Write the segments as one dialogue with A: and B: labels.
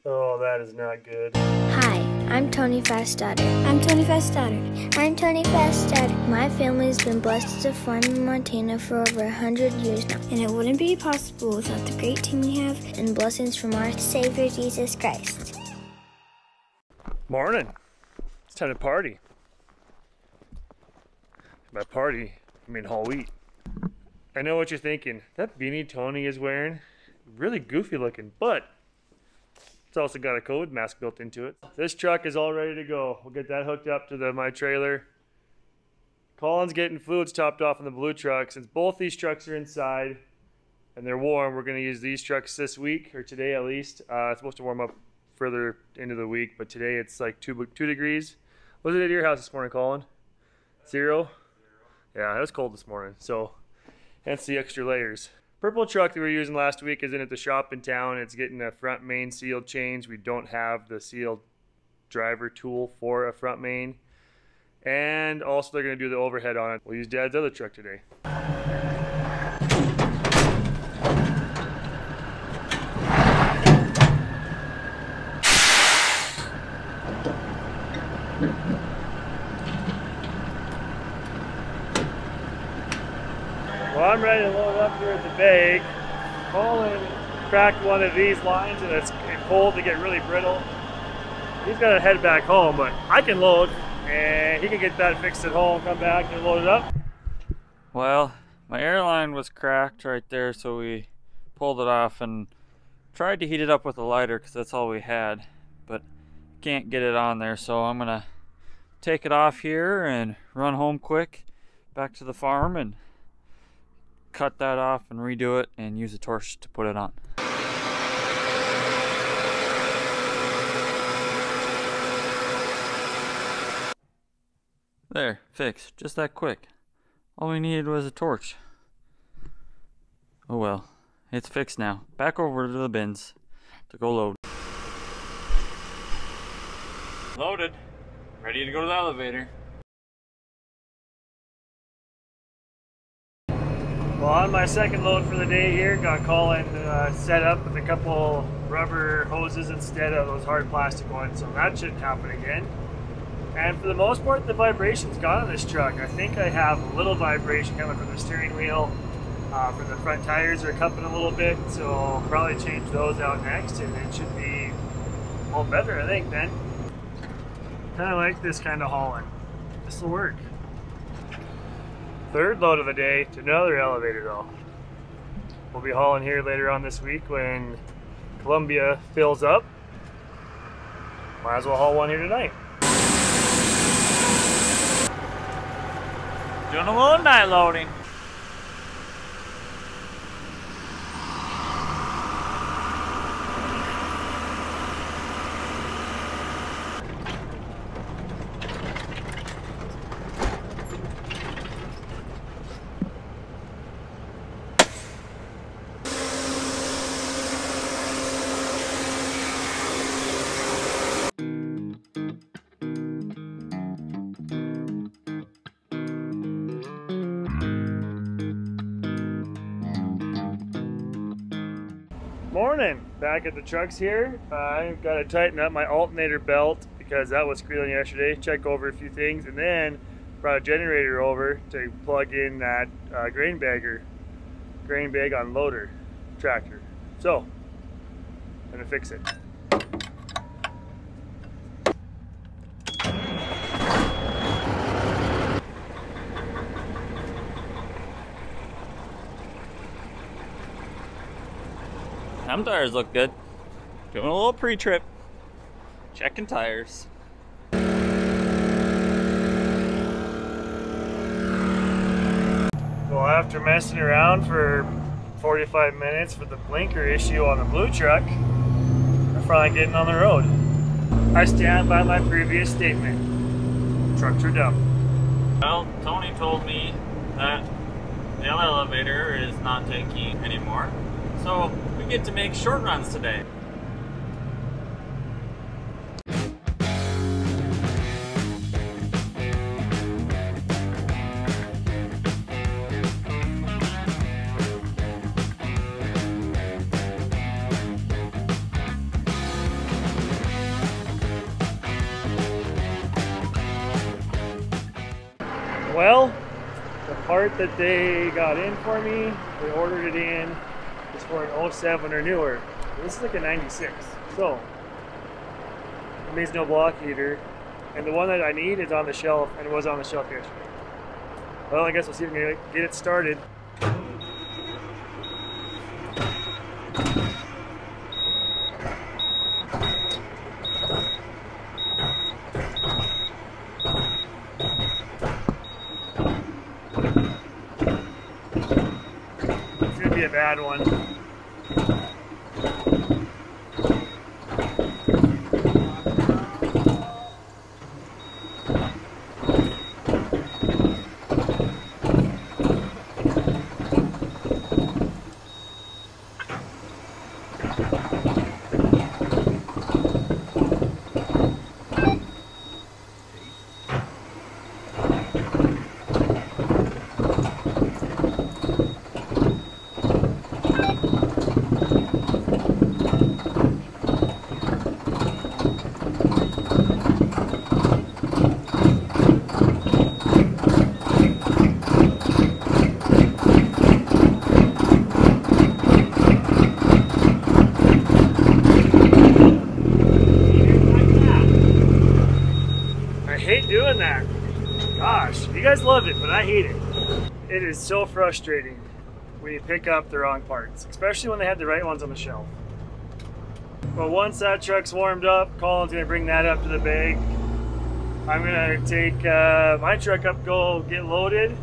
A: Oh, that is not good.
B: Hi, I'm Tony Fast's daughter.
C: I'm Tony Fast's daughter.
B: I'm Tony Fast's daughter. My family's been blessed to farm in Montana for over 100 years now.
C: And it wouldn't be possible without the great team we have
B: And blessings from our Savior, Jesus Christ.
A: Morning. It's time to party. By party, I mean whole wheat. I know what you're thinking. That beanie Tony is wearing, really goofy looking, but it's also got a COVID mask built into it. This truck is all ready to go. We'll get that hooked up to my trailer. Colin's getting fluids topped off on the blue truck. Since both these trucks are inside and they're warm, we're going to use these trucks this week, or today at least. It's supposed to warm up further into the week, but today it's like 2 degrees. What was it at your house this morning, Colin? 0? Yeah, it was cold this morning, so hence the extra layers. Purple truck that we were using last week is in at the shop in town. It's getting a front main seal change. We don't have the sealed driver tool for a front main. And also they're going to do the overhead on it. We'll use Dad's other truck today. Well, I'm ready to load up here at the bag. Colin cracked one of these lines and it's cold to get really brittle. He's got to head back home, but I can load and he can get that fixed at home, come back and load it up.
D: Well, my airline was cracked right there, so we pulled it off and tried to heat it up with a lighter because that's all we had, but can't get it on there, so I'm gonna take it off here and run home quick back to the farm and cut that off and redo it and use a torch to put it on. There, fixed, just that quick. All we needed was a torch. Oh well, it's fixed now. Back over to the bins to go load. Loaded, ready to go to the elevator.
A: Well, on my second load for the day here, got Colin set up with a couple rubber hoses instead of those hard plastic ones, so that shouldn't happen again. And for the most part, the vibration's gone on this truck. I think I have a little vibration coming from the steering wheel. For the front tires are cupping a little bit, so I'll probably change those out next, and it should be all better, I think, then. Kind of like this kind of hauling. This will work. Third load of the day to another elevator though. We'll be hauling here later on this week when Columbia fills up. Might as well haul one here tonight.
D: Doing a little night loading.
A: Morning! Back at the trucks here. I've got to tighten up my alternator belt because that was squealing yesterday. Check over a few things and then brought a generator over to plug in that grain bag on loader tractor. So, I'm gonna fix it.
D: Them tires look good. Doing a little pre-trip. Checking tires.
A: Well, after messing around for 45 minutes for the blinker issue on the blue truck, we're finally getting on the road. I stand by my previous statement. Trucks are dumb.
D: Well, Tony told me that the elevator is not taking anymore, so we get to make short runs today.
A: Well, the part that they got in for me, they ordered it in, is for an 07 or newer. This is like a 96. So, it means no block heater. And the one that I need is on the shelf, and it was on the shelf yesterday. Well, I guess we'll see if we can get it started. It's gonna be a bad one. That. Gosh, you guys love it, but I hate it. It is so frustrating when you pick up the wrong parts, especially when they had the right ones on the shelf. But once that truck's warmed up, Colin's gonna bring that up to the bag. I'm gonna take my truck up, go get loaded,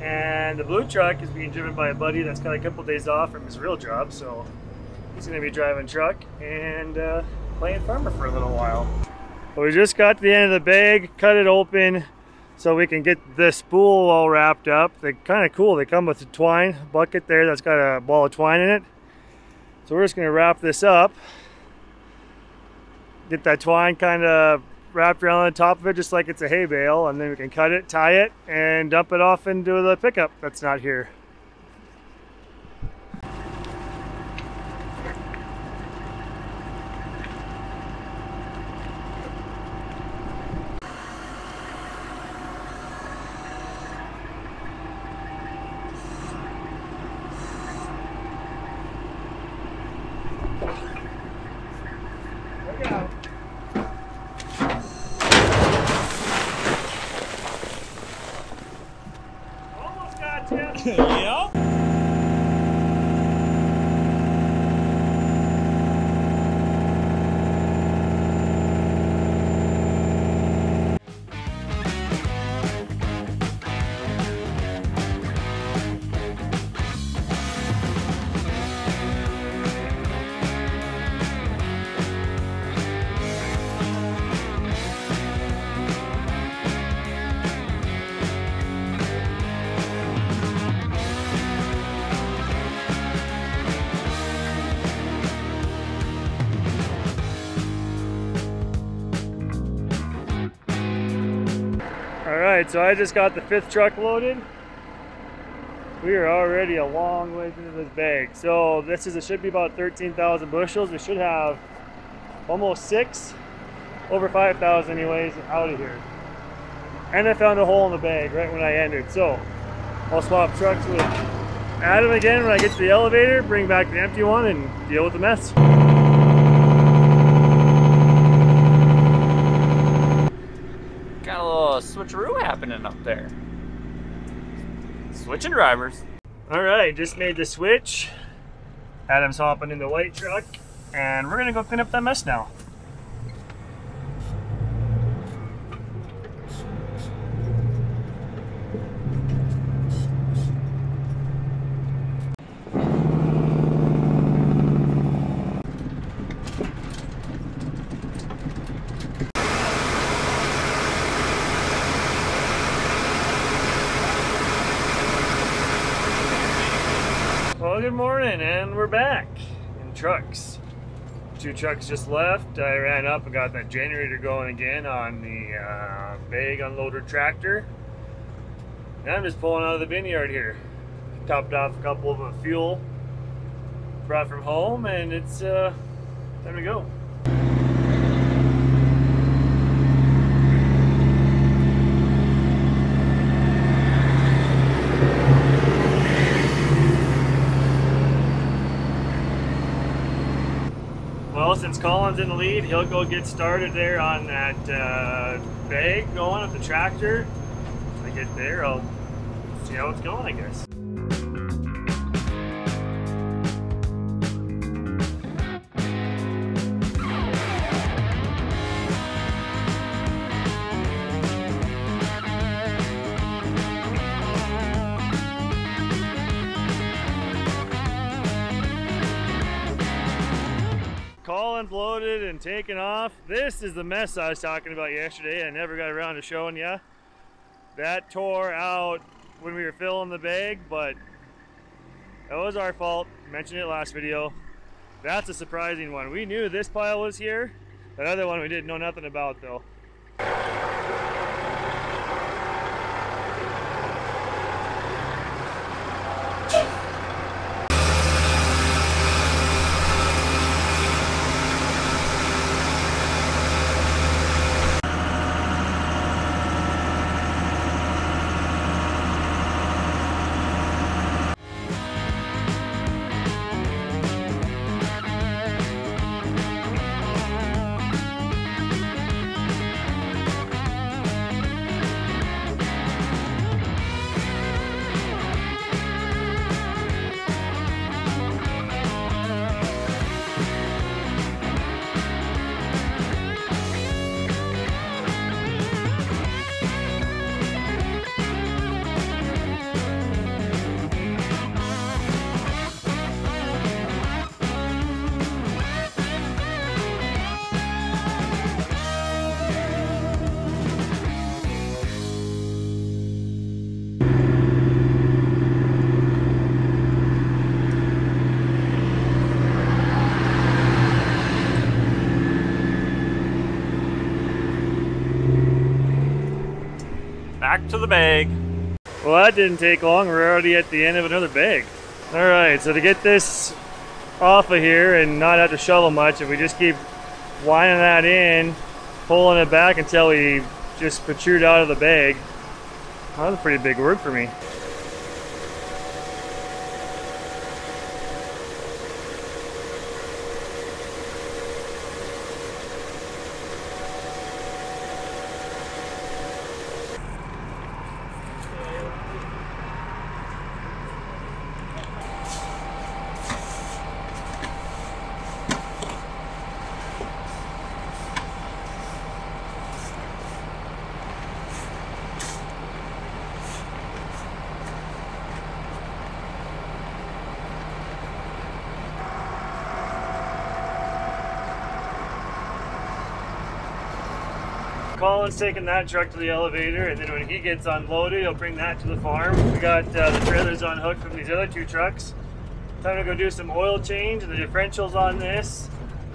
A: and the blue truck is being driven by a buddy that's got a couple days off from his real job, so he's gonna be driving truck and playing farmer for a little while. But we just got to the end of the bag, cut it open so we can get the spool all wrapped up. They're kind of cool. They come with a twine bucket there that's got a ball of twine in it. So we're just going to wrap this up. Get that twine kind of wrapped around the top of it just like it's a hay bale, and then we can cut it, tie it, and dump it off into the pickup that's not here.
E: Yeah.
A: Alright, so I just got the 5th truck loaded. We are already a long way into this bag. So this should be about 13,000 bushels. We should have almost 6, over 5,000 anyways, out of here. And I found a hole in the bag right when I ended. So I'll swap trucks with Adam again when I get to the elevator, bring back the empty one, and deal with the mess.
D: Got a little switcheroo happening up there. Switching drivers.
A: Alright, just made the switch. Adam's hopping in the white truck, and we're gonna go clean up that mess now. Well, good morning, and we're back in trucks. 2 trucks just left. I ran up and got that generator going again on the bag unloader tractor. And I'm just pulling out of the vineyard here. Topped off a couple of fuel brought from home, and it's time to go. Well, since Colin's in the lead, he'll go get started there on that bag going with the tractor. When I get there, I'll see how it's going, I guess. Colin's loaded and taken off. This is the mess I was talking about yesterday. I never got around to showing you. That tore out when we were filling the bag, but that was our fault. Mentioned it last video. That's a surprising one. We knew this pile was here. That other one we didn't know nothing about though.
D: Back to the bag.
A: Well, that didn't take long. We're already at the end of another bag. All right, so to get this off of here and not have to shovel much, if we just keep winding that in, pulling it back until we just protrude out of the bag. That was a pretty big work for me. Colin's taking that truck to the elevator, and then when he gets unloaded, he'll bring that to the farm. We got the trailers unhooked from these other two trucks. Time to go do some oil change, and the differentials on this.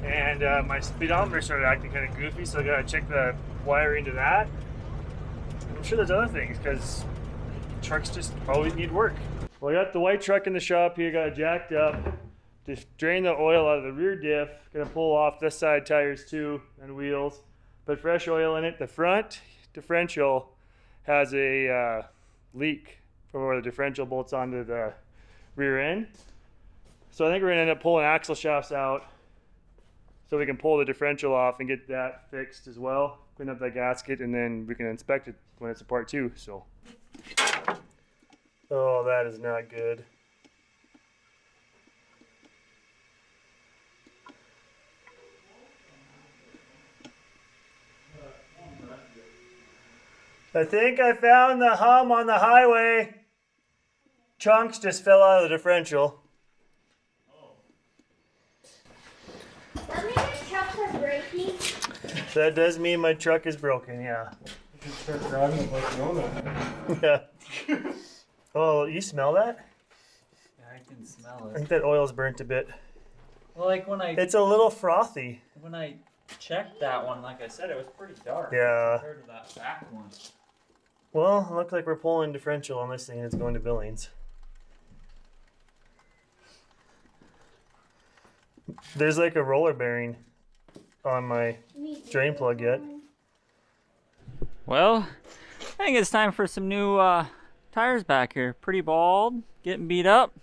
A: And my speedometer started acting kind of goofy, so I gotta check the wiring to that. I'm sure there's other things, because trucks just always need work. Well, I got the white truck in the shop here, got it jacked up. Just drain the oil out of the rear diff. Gonna pull off this side tires too, and wheels. Put fresh oil in it. The front differential has a leak from where the differential bolts onto the rear end. So I think we're gonna end up pulling axle shafts out so we can pull the differential off and get that fixed as well. Clean up that gasket, and then we can inspect it when it's apart too. So, oh, that is not good. I think I found the hum on the highway. Chunks just fell out of the differential.
C: That means the trucks are breaking.
A: That does mean my truck is broken, yeah.
E: You should start driving it like you own it.
A: Yeah. Oh, you smell that?
D: Yeah, I can smell
A: I
D: it.
A: think that oil's burnt a bit.
D: Well, like when
A: It's a little frothy.
D: I checked that one, like I said, it was pretty dark.
A: Yeah.
D: Compared to that back one.
A: Well, it looks like we're pulling differential on this thing and it's going to Billings. There's like a roller bearing on my drain plug yet.
D: Well, I think it's time for some new tires back here. Pretty bald, getting beat up.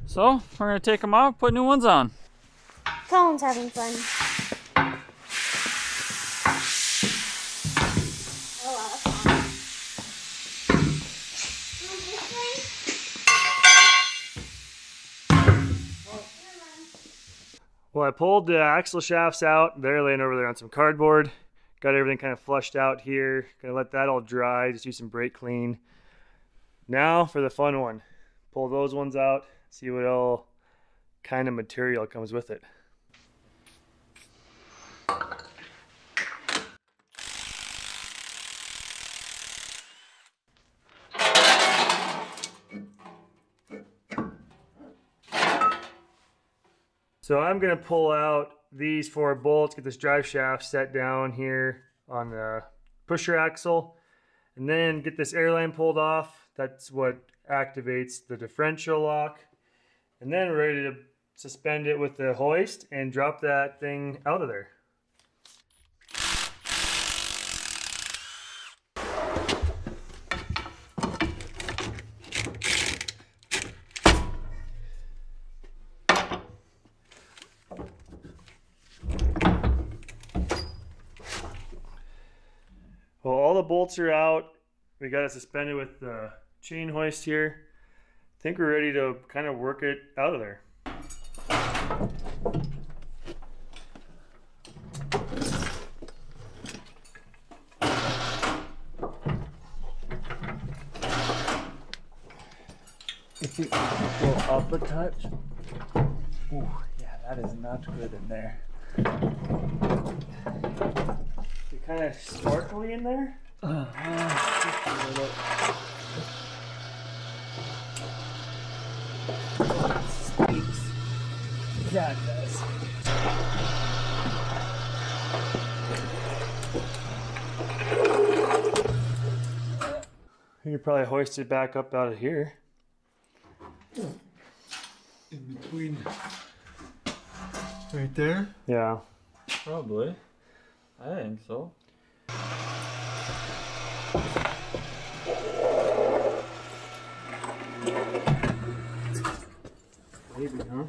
D: So we're gonna take them off, put new ones on.
C: Come Colin's having fun. A lot of fun.
A: Well, I pulled the axle shafts out. They're laying over there on some cardboard. Got everything kind of flushed out here. Gonna let that all dry, just do some brake clean. Now for the fun one. Pull those ones out, see what all kind of material comes with it. So I'm gonna pull out these 4 bolts, get this drive shaft set down here on the pusher axle, and then get this airline pulled off. That's what activates the differential lock. And then we're ready to suspend it with the hoist and drop that thing out of there. Well, all the bolts are out. We got it suspended with the chain hoist here. I think we're ready to kind of work it out of there.
D: If you go up a touch. Ooh, yeah, that is not good in there.
A: Kind of sparkly in there.
D: Yeah, it does.
A: You could probably hoist it back up out of here.
E: In between. Right there?
A: Yeah.
D: Probably. I think so.
A: Maybe, huh?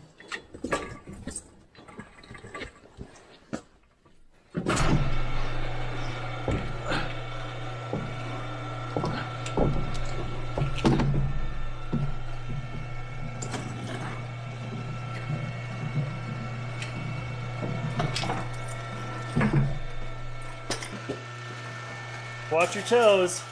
A: Watch your toes.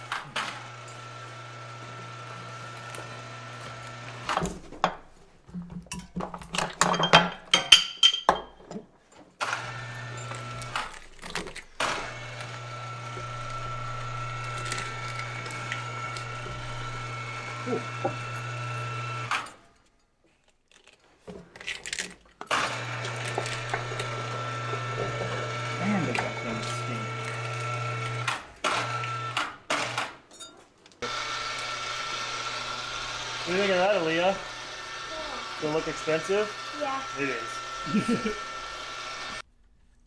D: Man, does that thing stink.
A: What do you think of that, Aaliyah? Does it look expensive?
C: Yeah.
A: It is.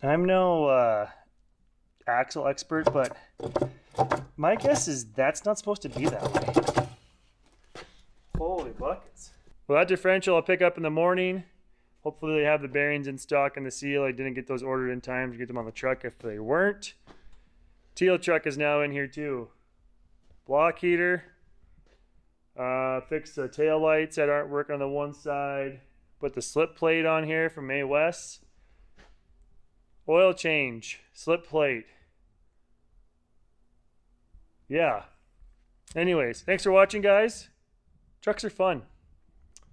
A: I'm no axle expert, but my guess is that's not supposed to be that way. Holy buckets. Well, that differential I'll pick up in the morning. Hopefully they have the bearings in stock and the seal. I didn't get those ordered in time to get them on the truck if they weren't. Teal truck is now in here too. Block heater. Fix the tail lights that aren't working on the one side. Put the slip plate on here from May Wes. Oil change. Slip plate. Yeah. Anyways, thanks for watching, guys. Trucks are fun.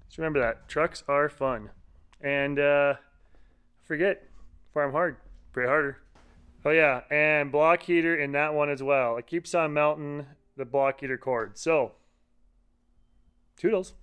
A: Just remember that. Trucks are fun. And forget, farm hard, pray harder. Oh yeah, and block heater in that one as well. It keeps on melting the block heater cord. So, toodles.